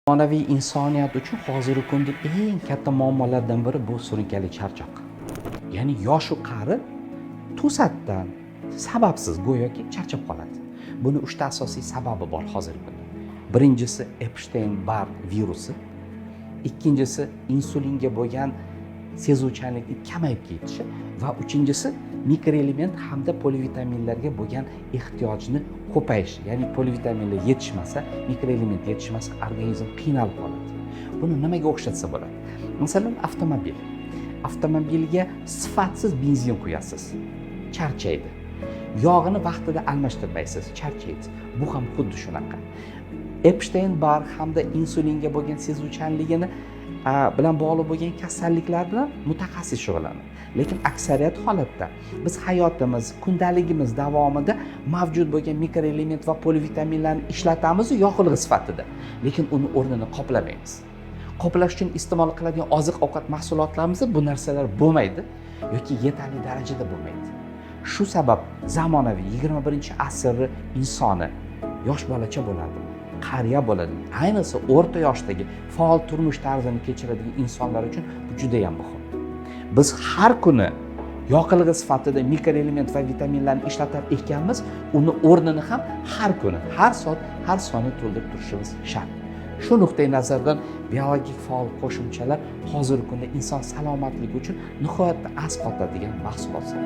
Zamonaviy insoniyat uchun hozirgi kunda eng katta muammolardan biri bu surunkali charchoq. Ya'ni yoshu qari to'satdan sababsiz go'yoki charchab qoladi. Buni 3 ta asosiy sababi bor hozirgi kunda. Birinchisi Epstein-Barr virusi, ikkinchisi insulinga bo'lgan sezuvchanlikning kamayib ketishi va uchinchisi mikroelement hamda polivitaminlarga bo'lgan ehtiyojni ko'payishi. Ya'ni polivitaminlar yetishmasa, mikroelement yetishmasa organizm qiynalib qoladi. Buni nimaga o'xshatsa bo'ladi? Masalan, avtomobil. Avtomobilga sifatsiz benzin quyasiz, charchaydi. Yog'ini vaqtida almashtirmaysiz, charchaydi. Bu ham xuddi shunaqa. Epstein-Barr hamda insulinga bo'lgan sezuvchanligini bilan bog'liq bo'lgan kasalliklar bilan mutaxassis shug'ullanadi. Lekin aksariyat holatda biz hayotimiz, kundaligimiz davomida mavjud bo'lgan mikroelement va polivitaminlarni ishlatamiz yoqilg'i sifatida, lekin uni o'rnini qoplamaymiz. Qoplash uchun iste'mol qiladigan oziq-ovqat mahsulotlarimizda bu narsalar bo'lmaydi yoki yetarli darajada bo'lmaydi. Shu sabab zamonaviy 21-asr insoni yosh bolacha bo'ladi, qariya bo'ladi, ayniqsa o'rta yoshdagi faol turmush tarzini kechiradigan insonlar uchun bu juda ham muhim. Biz har kuni yoqilg'i sifatida mikroelement va vitaminlarni ishlatar ekanmiz, uni o'rnini ham har kuni, har soat, har soniya to'ldirib turishimiz shart. Shu nuqtai nazardan biologik faol qo'shimchalar hozirgi kunda inson salomatligi uchun nihoyatda asqotadigan mahsulotlar.